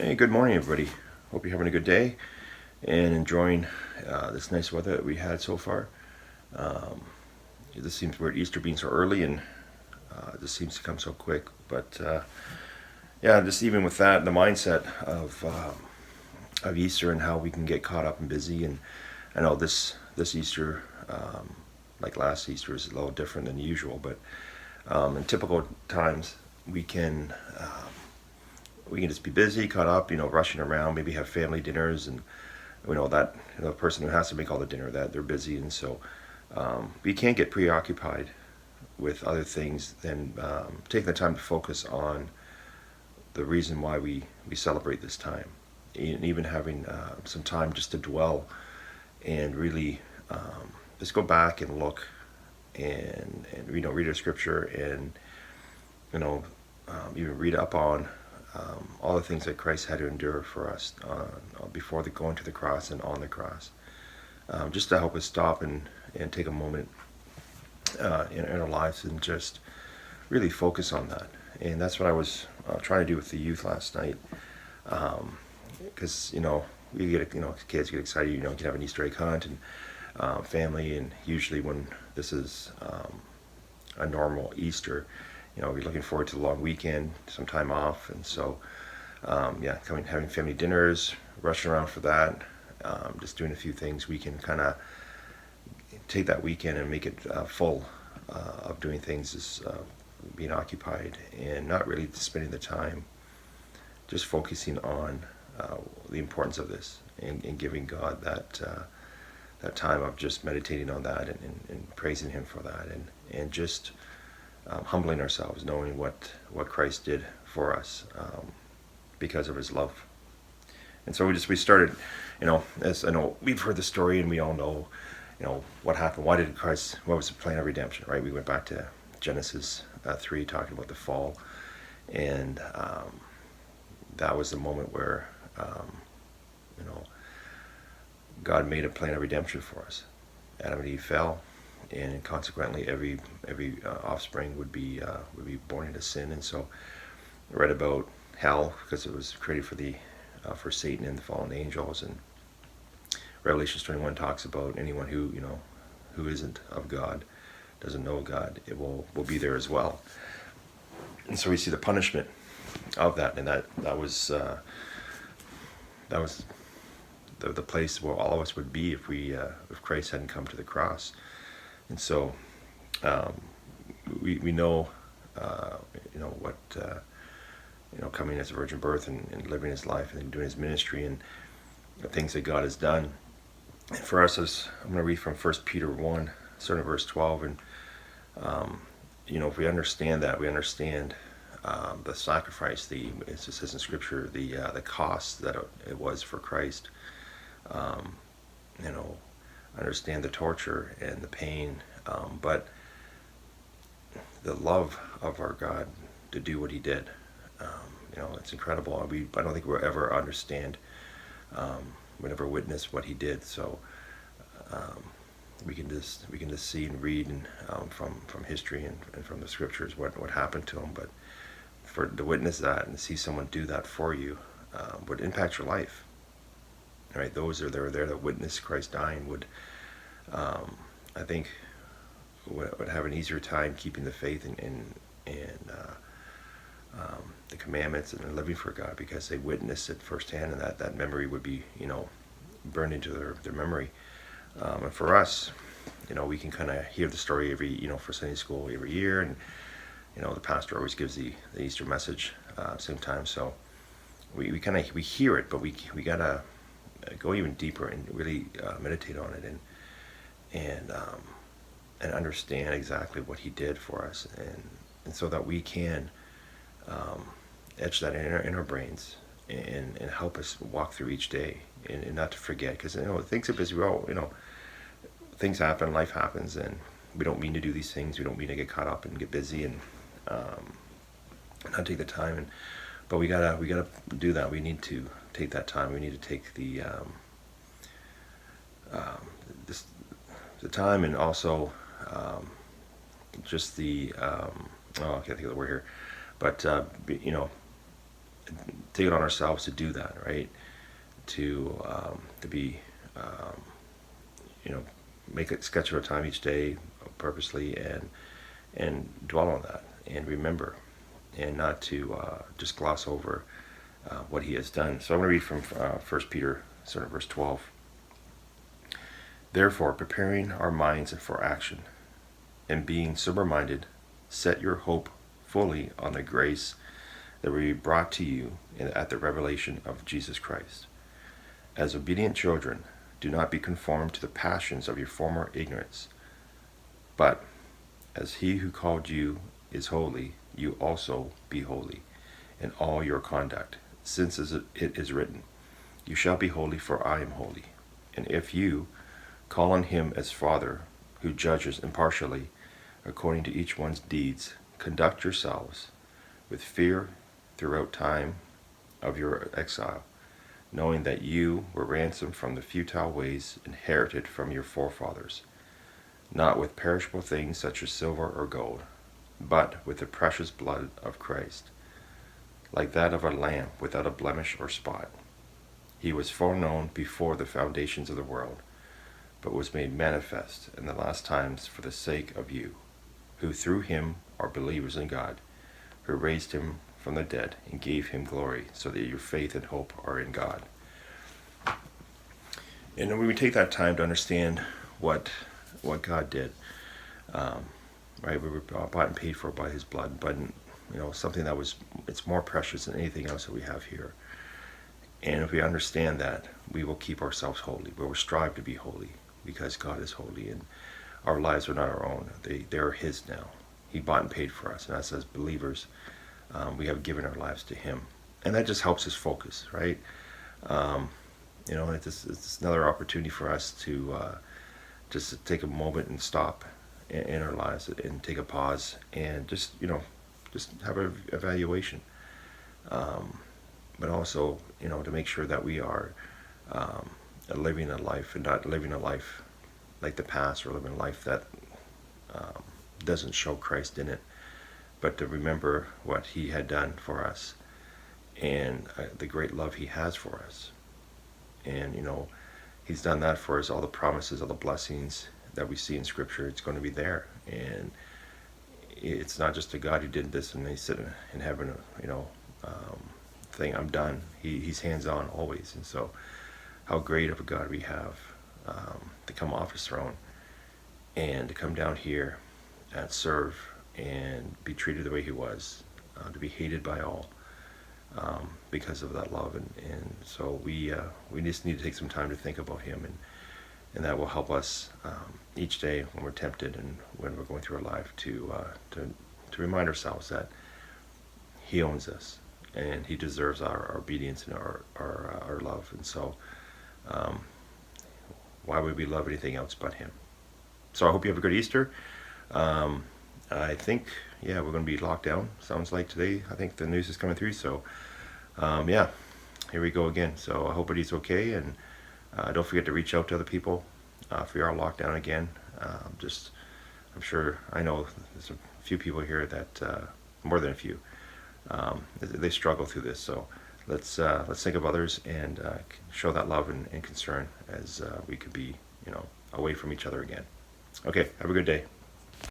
Hey, good morning, everybody. Hope you're having a good day and enjoying this nice weather that we had so far. Um, this seems weird, Easter being so early, and this seems to come so quick. But yeah, just even with that, the mindset of Easter and how we can get caught up and busy. And I know this Easter, like last Easter, is a little different than usual. But in typical times, we can. We can just be busy, caught up, rushing around, maybe have family dinners, and we know that the person who has to make all the dinner, that they're busy, and so we can't get preoccupied with other things than taking the time to focus on the reason why we celebrate this time, and even having some time just to dwell and really just go back and look and read our scripture and even read up on all the things that Christ had to endure for us before going to the cross and on the cross, just to help us stop and take a moment in our lives and just really focus on that. And that's what I was trying to do with the youth last night, because we get kids get excited. You can have an Easter egg hunt and family, and usually when this is a normal Easter, we're looking forward to the long weekend, some time off, and so having family dinners, rushing around for that, just doing a few things. We can kind of take that weekend and make it full of doing things, as being occupied and not really spending the time just focusing on the importance of this and giving God that time of just meditating on that and praising Him for that and just humbling ourselves, knowing what Christ did for us because of His love. And so we started, as I know we've heard the story and we all know, what happened. Why did Christ? What was the plan of redemption? Right? We went back to Genesis 3, talking about the fall, and that was the moment where God made a plan of redemption for us. Adam and Eve fell, and consequently every offspring would be born into sin. And so I read about hell because it was created for Satan and the fallen angels, and Revelation 21 talks about anyone who isn't of God, doesn't know God, it will be there as well. And so we see the punishment of that, and that was the place where all of us would be if Christ hadn't come to the cross. And so we know what coming as a virgin birth and living His life and doing His ministry and the things that God has done. And for us, I'm going to read from Apr.1, starting at verse 12, and if we understand that, we understand the sacrifice, it says in Scripture, the cost that it was for Christ. Understand the torture and the pain, but the love of our God to do what He did. It's incredible. I don't think we'll ever understand, we'll never witness what He did. So we can just see and read from history and from the Scriptures what happened to Him. But to witness that and see someone do that for you would impact your life. Right? Those that are there to witness Christ dying would, I think, would have an easier time keeping the faith and the commandments and living for God, because they witnessed it firsthand, and that memory would be burned into their memory. And for us, we can kind of hear the story for Sunday school every year, and the pastor always gives the Easter message same time. So we hear it, but we gotta go even deeper and really meditate on it and understand exactly what He did for us, and so that we can etch that in our brains and help us walk through each day and not to forget, because things are busy. Things happen, life happens, and we don't mean to do these things. We don't mean to get caught up and get busy and not take the time. But we gotta do that. We need to take that time. We need to take the time, and also just I can't think of the word here, but take it on ourselves to do that, right? To be, you know, make a sketch of a time each day purposely, and dwell on that and remember, and not to just gloss over what he has done. So I'm going to read from 1 Peter, sort of verse 12. Therefore, preparing our minds for action, and being sober-minded, set your hope fully on the grace that will be brought to you at the revelation of Jesus Christ. As obedient children, do not be conformed to the passions of your former ignorance, but as he who called you is holy, you also be holy in all your conduct, since it is written, you shall be holy, for I am holy. And if you call on him as Father, who judges impartially according to each one's deeds, conduct yourselves with fear throughout time of your exile, knowing that you were ransomed from the futile ways inherited from your forefathers, not with perishable things such as silver or gold, but with the precious blood of Christ, like that of a lamb without a blemish or spot. He was foreknown before the foundations of the world, but was made manifest in the last times for the sake of you, who through him are believers in God, who raised him from the dead and gave him glory, so that your faith and hope are in God. And when we take that time to understand what God did, right? We were bought and paid for by his blood, but something that it's more precious than anything else that we have here. And if we understand that, we will keep ourselves holy. We will strive to be holy, because God is holy, and our lives are not our own. They're his now. He bought and paid for us, and us as believers, we have given our lives to him, and that just helps us focus, right? It's another opportunity for us to just to take a moment and stop in our lives and take a pause and just have an evaluation, but also to make sure that we are living a life, and not living a life like the past, or living a life that doesn't show Christ in it, but to remember what he had done for us, and the great love he has for us. And he's done that for us. All the promises, all the blessings that we see in Scripture, it's going to be there. And it's not just a God who did this and he's sitting in heaven, saying, I'm done. He's hands-on always. And so how great of a God we have, to come off his throne and to come down here and serve and be treated the way he was, to be hated by all, because of that love. And so we just need to take some time to think about him, and that will help us each day when we're tempted and when we're going through our life to remind ourselves that he owns us and he deserves our obedience and our love. And so why would we love anything else but him? So I hope you have a good Easter. I think, we're going to be locked down, sounds like today. I think the news is coming through. So, here we go again. So I hope everybody's okay. And don't forget to reach out to other people if we are locked down again. I know there's a few people here that, more than a few, they struggle through this. So let's think of others and show that love and concern as we could be, away from each other again. Okay, have a good day.